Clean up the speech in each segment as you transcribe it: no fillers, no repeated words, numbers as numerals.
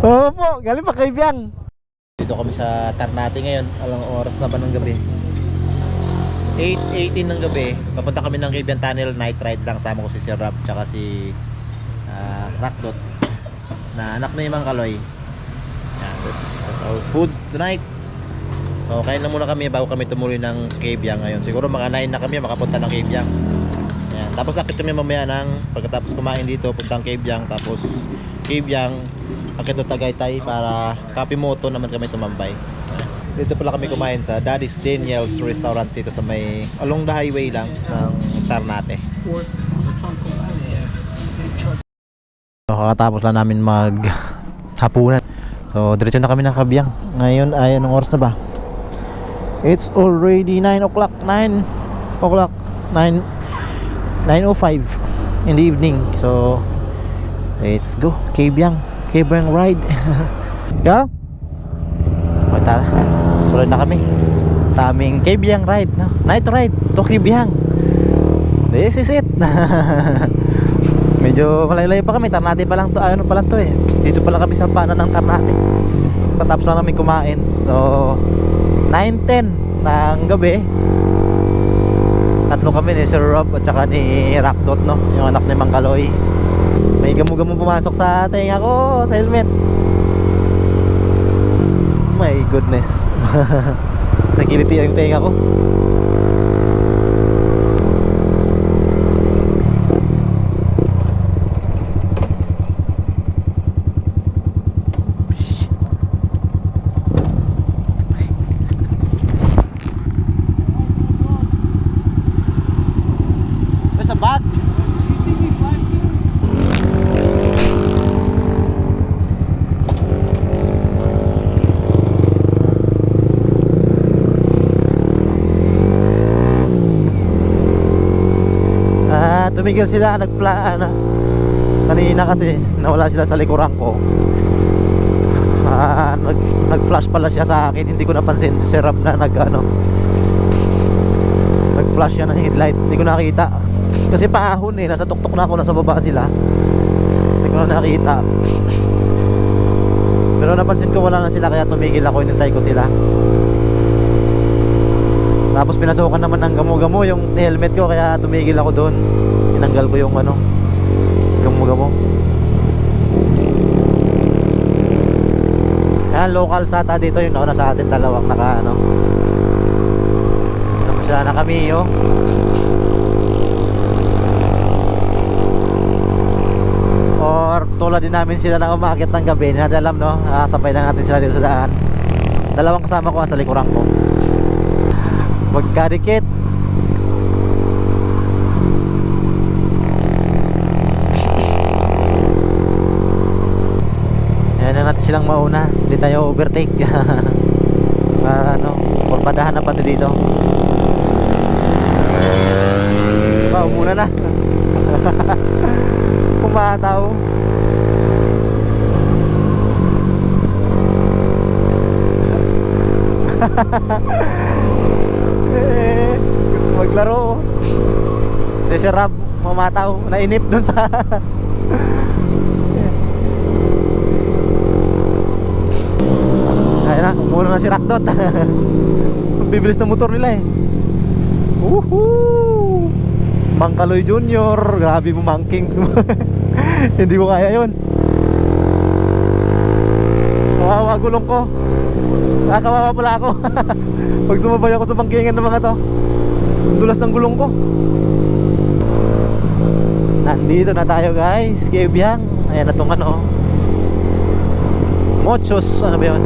Opo, galing pa kay Biang. Dito kami sa Ternate ngayon. Alang oras na ba ng gabi? 8:18 ng gabi. Papunta kami ng Cabian Tunnel. Night ride lang. Sama ko si Sir Rob tsaka si Rockdot na anak na yung Mang Kaloy. Yan. That's our food tonight. So kain lang muna kami bago kami tumuloy ng Cabian ngayon. Siguro mga 9 na kami makapunta ng Cabian. Yan. Tapos akit kami mamaya ng pagkatapos kumain dito puntang Cabian. Tapos Cabian akit to Tagaytay para Kapimoto naman kami tumambay. Dito pala kami kumain sa Daddy's Daniel's Restaurant dito sa may along the highway lang ng Ternate. So, kakatapos lang namin mag hapunan. So diretso na kami ng Cabian. Ngayon ay anong oras na ba? It's already 9 o'clock 9:05 in the evening. So let's go Cabian ride. Go. Tara, tuloy na kami sa aming Cabian ride, no? Night ride to Cabian. This is it. Medyo malayo pa kami. Ternate pa lang to, ano pa lang to eh. Dito pa lang kami sa paanan ng Ternate. Patapos lang namin kumain. So 9:10 ng gabi. Tatlo kami ni Sir Rob at saka ni Rockdot, no? Yung anak ni Mang Kaloy. May gamo-gamo pumasok sa tenga ko sa helmet. My goodness. Nakiliti yung tenga ko. Basta bag. Tumigil sila kanina kasi nawala sila sa likuran ko. Nag-flash pala siya sa akin. Hindi ko napansin si Sir Rob na nag-flash siya ng headlight. Hindi ko nakita kasi paahon eh, nasa tuktok na ako, nasa baba sila. Hindi ko na nakita. Pero napansin ko wala na sila kaya tumigil ako, hinintay ko sila. Tapos pinasukan naman ng gamo-gamo yung helmet ko kaya tumigil ako doon. Tinanggal ko yung gamo-gamo. Ayan, local SATA dito yung nauna sa atin, dalawang tapos sila na kami or tulad din namin sila na umakit ng gabi. Hindi natin alam, no? Sabay lang natin sila dito sa daan. Dalawang kasama ko sa likuran ko. Magkadikit. Ayan na natin silang mauna. Hindi tayo overtake. Purpadahan na pa dito. Umuna na. Kumataw. Gusto maglaro. Si Rob mamataw, nainip dun sa ayun na, muna na si Rockdot. Bibilis ng motor nila eh. Woohoo! Mang Kaloy Junior, grabe mo mangking. Hindi ko kaya yun. Kawawa gulong ko. Kawawa pala ako. Pag sumabay ako sa bangkingan ng mga to, dulas ng gulong ko. Nandito na tayo guys, Cabian. Ayan na itong Mochos, ano ba yun?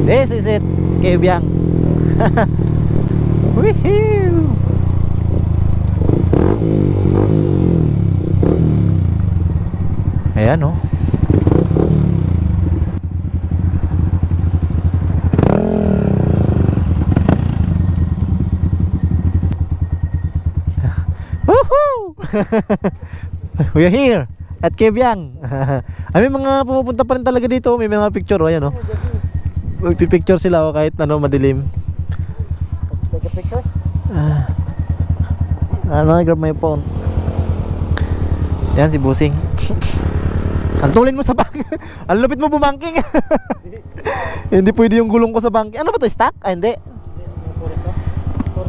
This is it, Cabian. Woohoo! Ayan oh. Woohoo! We are here at Cabian. May mga pumupunta pa rin talaga dito. May mga picture, ayan oh. Magpipicture sila kahit madilim. Take a picture? Grab my phone. Yan si Busing. Antulin mo sa bank. Ang lupit mo bumangking. Hindi pwede yung gulong ko sa bank. Ano ba to, stock? Ah, hindi.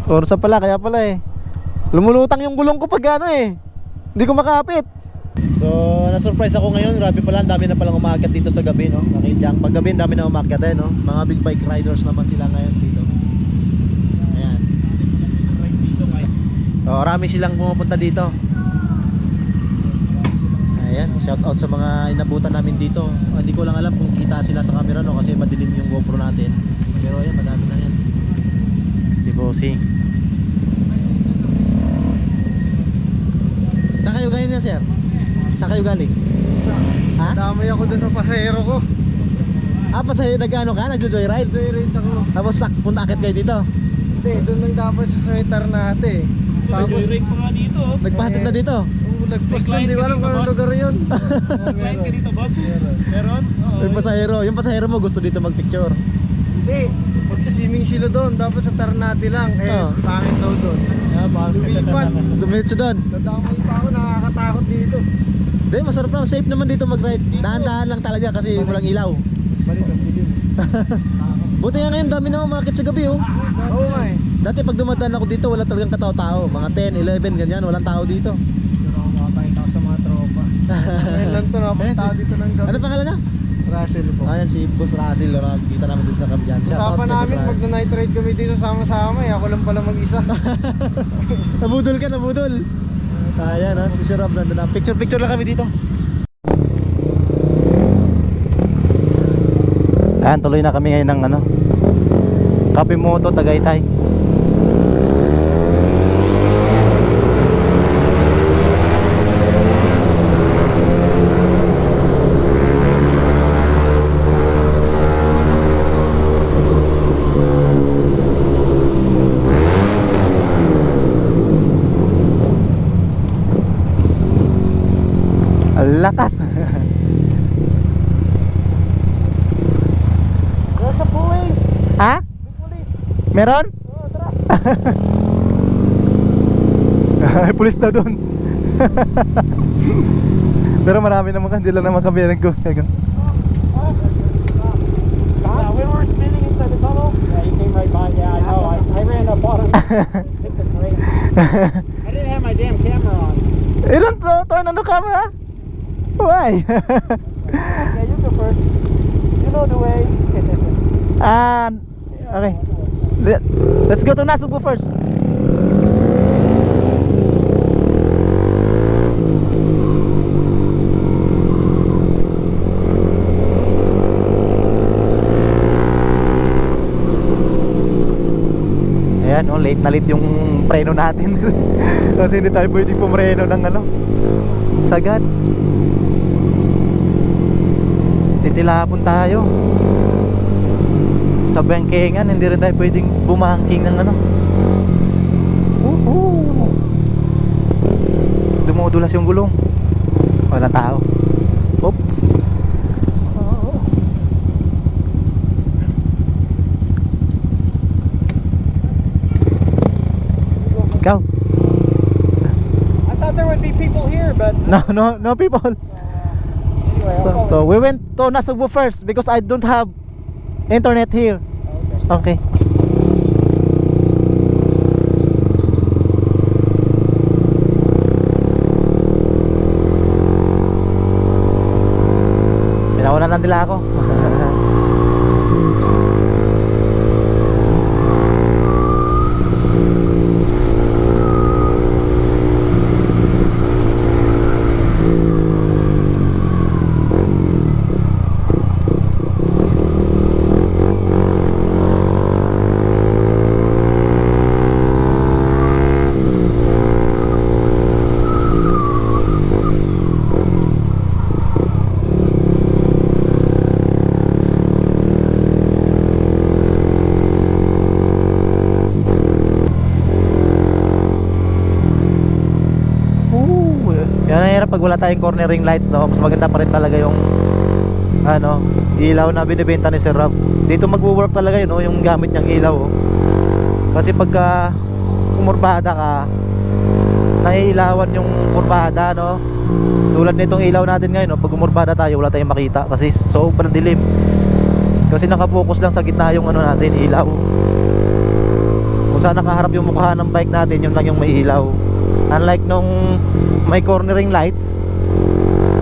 Corsa pala, kaya pala eh. Lumulutang yung gulong ko pag ano eh. Hindi ko makapit. So, na-surprise ako ngayon. Grabe pala, ang dami na palang umakyat dito sa gabi, no? Nakita, pag gabi, ang dami na umakyat eh, no? Mga big bike riders naman sila ngayon dito. Ayan. So, marami silang pumupunta dito. Ayan, shout out sa mga inabutan namin dito. Hindi ko lang alam kung kita sila sa camera, no? Kasi madilim yung GoPro natin. Pero ayan, madami na yan. Di Bossing. Saan kayo galing yan, sir? Saan kayo galing? Ha? Damay ako dun sa pasahero ko. Ah, pasahero, nag-ano ka? Nag-joyride? Joyride ako. Tapos punta akit kayo dito? Hindi, dun lang dapat sa sweater natin. Tapos, Joyride pa nga dito. Nagpahatid na dito? lagpas lang, di ba alam kung anong lugar yun? Client ka dito, boss? Meron? Oo. Yung pasahero, yung pasahero mo gusto dito magpicture. Hindi, magsiswimming sila doon. Dapat sa Ternate lang. Eh, Oo. pangit daw doon. Lumipat. Dumiretso doon. Nadamay pa ako, nakakatakot dito. Hindi, masarap lang. Safe naman dito mag-ride. Dahan-dahan lang talaga kasi walang ilaw. Balik ang dilim. Buti nga ngayon, dami na umakit sa gabi, oh. Oo nga eh. Dati pag dumadaan ako dito, wala talagang katao-tao. Mga 10, 11, ganyan, walang tao dito. Pero ako makapahit ako sa mga tropa. Ngayon lang ito, nakapunta ako dito ng gabi. Ano pangalan niya? Russell po. Ayan si Boss Russell, nakikita namin dito sa Kabyan. Usapan namin, pag na-night ride kami dito sama-sama eh. Ako lang pala mag-isa. Nabudol ka, nabudol. Ayan, oh, si Sir Rob nandun na. Picture lang kami dito. Ayan, tuloy na kami ngayon ng ano, Kapimoto, Tagaytay. Lakas. There's a police! Ha? May police! Meron? Oo, tara! Ay, pulis na doon. Pero marami naman, hindi lang naman kami nag-go. Yeah, we were spinning inside the tunnel. Yeah, you came right by. Yeah, I know. I ran up on him. Hit the brake. I didn't have my damn camera on. Don't turn on the camera. Why? Yeah, you go first. You know the way. Okay. Let's go to Nasugbu first. Ayan, oh, late na late yung preno natin. Kasi hindi tayo pwedeng pumreno ng ano, sagad. Titilapon tayo sa bangkengan, hindi rin tayo pwedeng bumangking ng ano. Dumudulas yung gulong, wala tao. Oop. Ikaw. I thought there would be people here, but No people. anyway, So we went to Nasugbu first because I don't have internet here. Okay. Pinauna na nila ako. Yan ang hirap pag wala tayong cornering lights, no? Mas maganda pa rin talaga yung ano, ilaw na binibenta ni Sir Rob. Dito magwo-work talaga yun, no? Yung gamit niyang ilaw, oh. Kasi pagka kumurbada ka, naiilawan yung kurbada, no? Tulad nitong ilaw natin ngayon, no, pag umurbada tayo wala tayong makita kasi sobrang dilim. Kasi nakapokus lang sa gitna yung ano natin, ilaw. Kung saan nakaharap yung mukha ng bike natin, yun lang yung may ilaw. Unlike nung may cornering lights,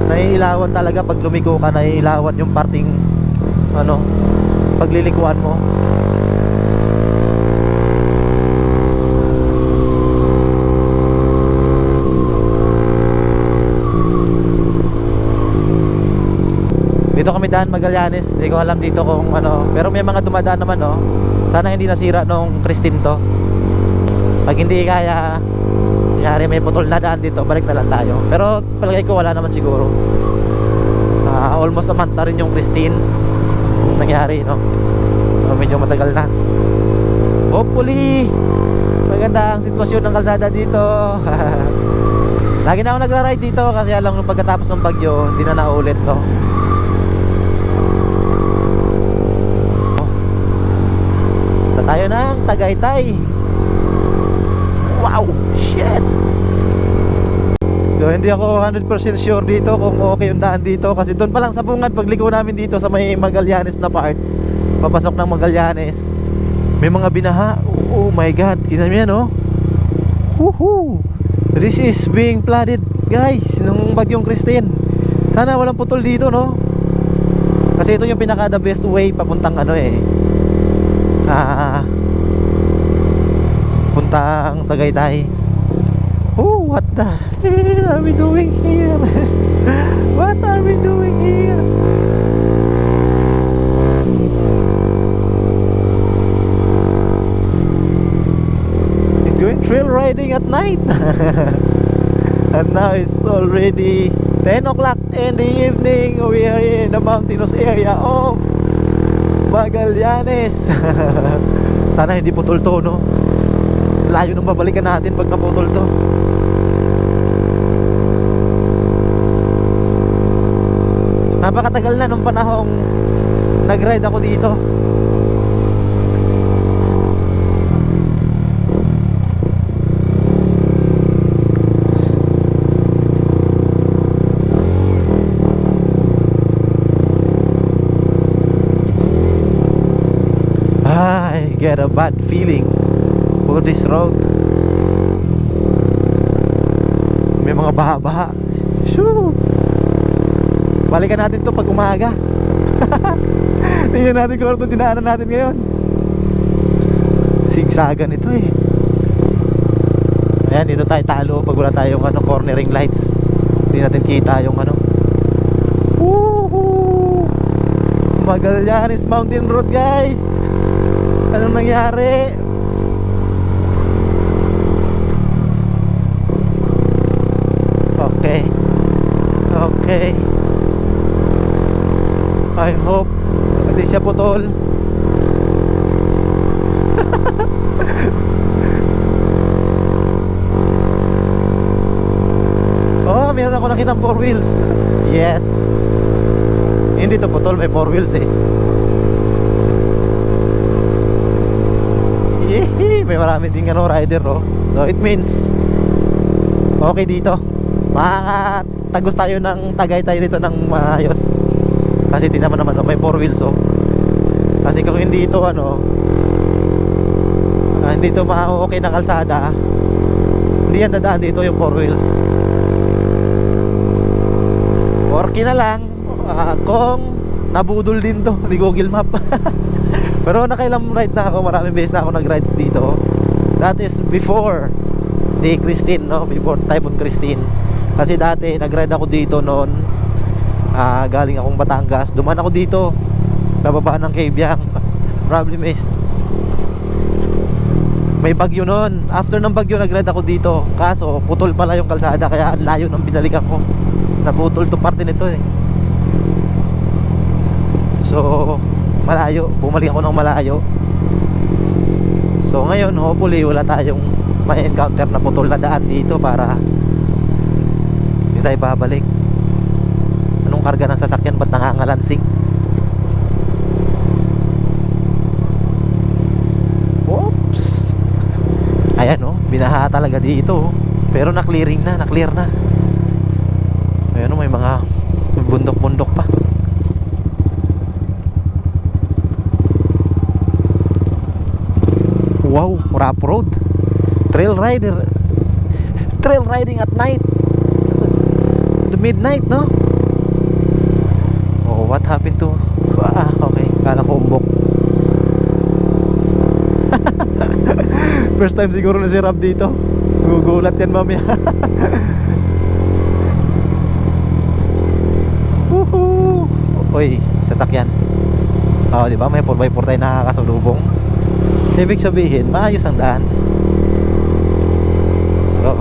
naiilawan talaga pag lumiko ka, naiilawan yung parting ano, paglilikuan mo. Dito kami daan Magallanes. Hindi ko alam dito kung ano, pero may mga dumadaan naman, no. Sana hindi nasira nung Christine to. Pag hindi kaya, kaya may putol na daan dito, balik na lang tayo. Pero palagay ko wala naman siguro. Almost a month na rin yung Christine nangyari, no. So, medyo matagal na. Hopefully maganda ang sitwasyon ng kalsada dito. Lagi na ako nagra-ride dito kasi alam nung pagkatapos ng bagyo, hindi na naulit, no. Tayo ng Tagaytay. Wow, shit. So hindi ako 100% sure dito kung okay yung daan dito, kasi doon pa lang sa bungad pagliko namin dito sa may Magallanes na part, papasok ng Magallanes, may mga binaha. Oh my god, tingnan niyo yan, oh. Woohoo. This is being flooded, guys, nung bagyong Christine. Sana walang putol dito, no? Kasi ito yung pinaka the best way papuntang ano puntang Tagaytay. Oh, what the hell are we doing here? What are we doing here? We're doing trail riding at night. And now it's already 10 o'clock in the evening. We are in the mountainous area of Magallanes. Sana hindi putol to, no? Layo nung babalikan natin pag naputol to. Napakatagal na nung panahong nag-ride ako dito. I get a bad feeling for this road. May mga baha-baha. Shoo! Balikan natin to pag umaga. Tingnan natin kung ano itong dinaanan natin ngayon. Sigsagan ito eh. Ayan, dito tayo talo pag wala tayong cornering lights. Hindi natin kita yung Woohoo! Magallanes Mountain Road, guys. Anong nangyari? Okay. Okay. I hope hindi siya putol. Oh, meron ako nakita 4 wheels. Yes. Hindi to putol, may 4 wheels eh. Yee, may marami ding rider, oh. So it means okay dito. Makakatagos tayo ng Tagaytay dito ng maayos. Kasi tinaman naman may 4 wheels, oh. Kasi kung hindi ito hindi ito ma-okay na kalsada, hindi yan dadaan dito yung 4 wheels. Worky na lang kung nabudol din to ni Google Map. Pero nakailang ride na ako, maraming beses na ako nag-rides dito. That is before the Christine, no? Before Typhoon Christine. Kasi dati nag-ride ako dito noon, galing akong Batangas, duman ako dito bababa ng Cabiang. Problem is may bagyo noon. After ng bagyo nag-ride ako dito, kaso putol pala yung kalsada, kaya ang layo ng binalikan ko. Naputol to parte nito eh. So malayo, bumalik ako ng malayo. So ngayon hopefully wala tayong may encounter na putol na daan dito para hindi tayo babalik. Anong karga ng sasakyan, ba't nangangalansing? Oops. Ayan, oh, binaha talaga dito, oh. Pero na-clearing na, na-clear na. Ayan, may mga bundok-bundok pa. Wow, rough road. Trail riding at night. The midnight, no? Oh, what happened to... okay, kala ko umbok. First time siguro na si Rob dito. Gugulat yan mamaya. Woohoo! Uy, sasakyan. Oh, di ba? May 4x4 tayo nakakasalubong. Ibig sabihin, maayos ang daan. So,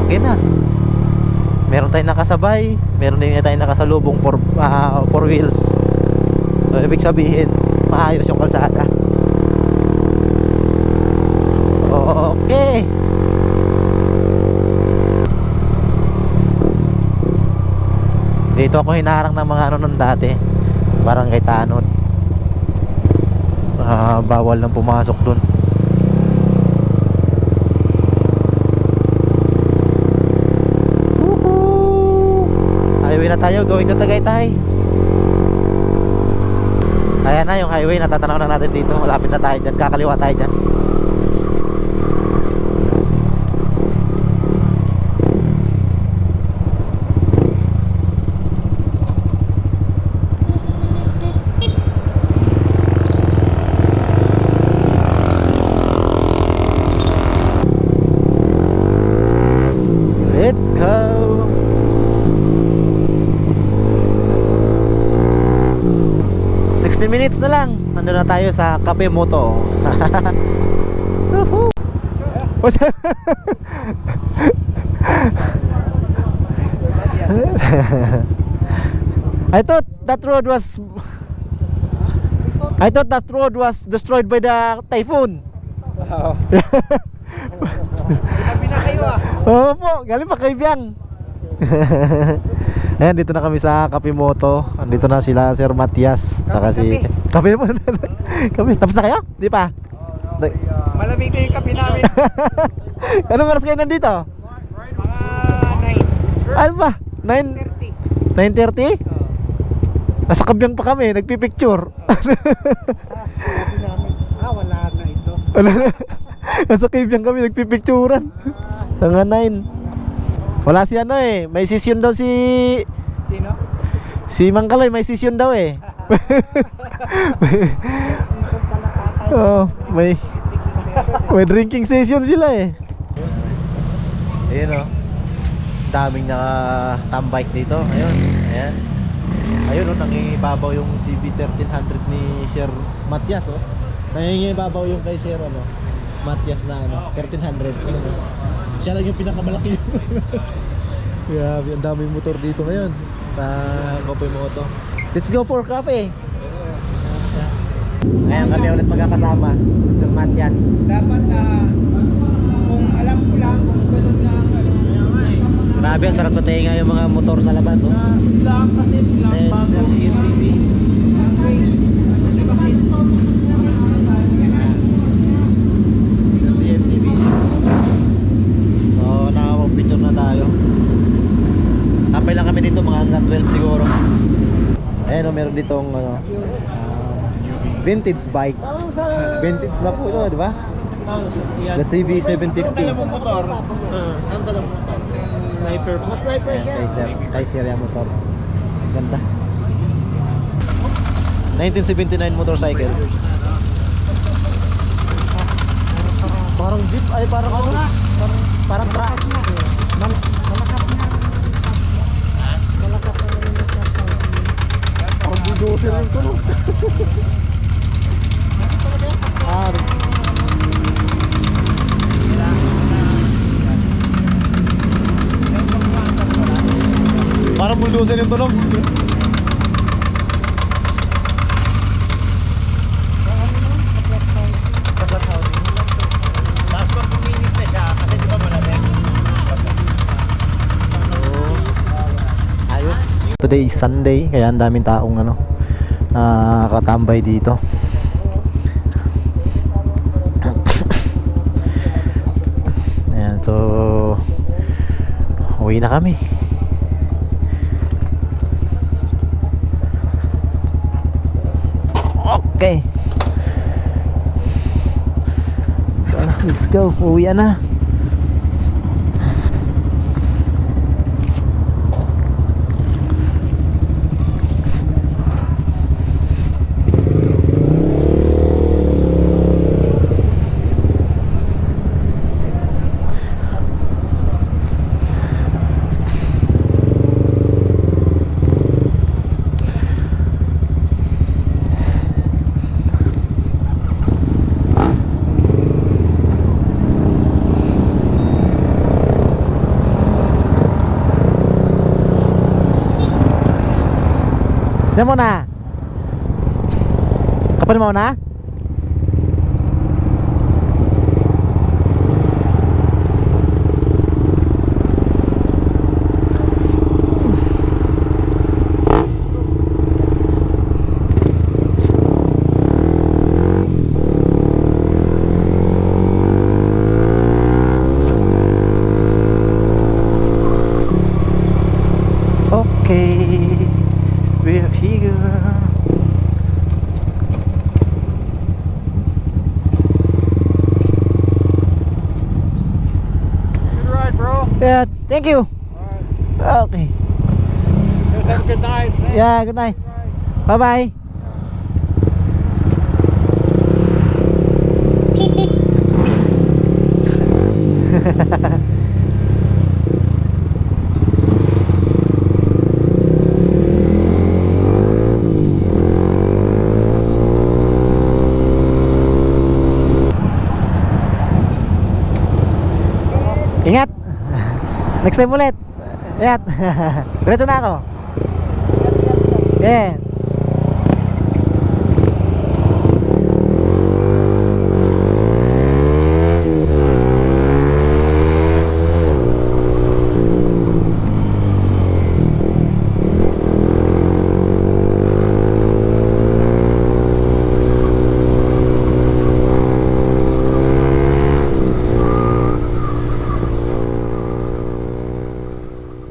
okay na. Meron tayong nakasabay, meron din tayong nakasalubong four wheels. So, ibig sabihin, maayos yung kalsada. Okay. Dito ako hinaharang ng mga ano nun dati. Parang kay Tanod. Bawal nang pumasok dun. Woohoo! Highway na tayo, going to Tagaytay. Ayan na yung highway, natatanaw na natin dito. Malapit na tayo dyan, kakaliwa tayo dyan. Let's go. Minutes na lang. Nandun na tayo sa Cafe Moto. I thought that road was destroyed by the typhoon. Wow. Sinabi na kayo ah. Oo po, galing pa kay Biang. Ayan, dito na kami sa Cafe Moto. Andito na sila Sir Matias tsaka si Cafe mo. Cafe. Tapos na kayo? Di pa? Malamig na yung kape namin. Anong oras kayo nandito? Mga 9. Ano ba? 9:30? Nasa Kabyang pa kami, nagpipicture. Sabi namin, wala na ito. Nasa Kabyang kami, nagpipicturan. Tanga 9. Wala si ano eh, may session daw si Sino? Si Mang Kaloy, may session daw eh. Season pala tatay. Oh, may drinking session sila eh. Ayun oh. Daming naka-tambike dito. Ayun, ayan. Ayun oh, nangingibabaw yung CB1300 ni Sir Matias oh. Nangingibabaw yung kay Sir ano, Matias na ano, 1300. Ano, siya lang yung pinakamalaki. Grabe, ang daming motor dito ngayon sa Cafe Moto. Let's go for cafe. Ngayon kami ulit magkakasama, Sir Matias. Dapat kung alam ko lang kung ganun nga ang Grabe, ang sarap tatinga yung mga motor sa labas oh. lang kasi lang bago TV. So, nakapag-picture na tayo. Tapay lang kami dito mga hanggang 12 siguro. Ayan o, meron ditong ano, vintage bike. Vintage na po ito, di ba? The CB750. Ang motor. Ang dalang motor. Sniper. Mas sniper siya. Thai Seria motor. Ganda. 1979 motorcycle. Parang jeep ay parang ano na? Parang truck. Malakas na. Malakas na rin yung truck size. Parang bulldozer yung tunog. Parang bulldozer yung tunog. Tapos pag puminit na siya, kasi di ba malamig? Ayos. Today is Sunday, kaya ang daming taong ano, katambay dito. Ayan, so uwi na kami. Okay. Let's go. Uwi na. Diyan mo na. Kapan mo na? Okay. We're here. Good ride, bro. Yeah, thank you. All right. Okay. Guys, have a good night. Thanks. Yeah, good night. Good ride. Bye-bye. Ingat. Next time ulit. Ingat. Diretso na ako. Yeah.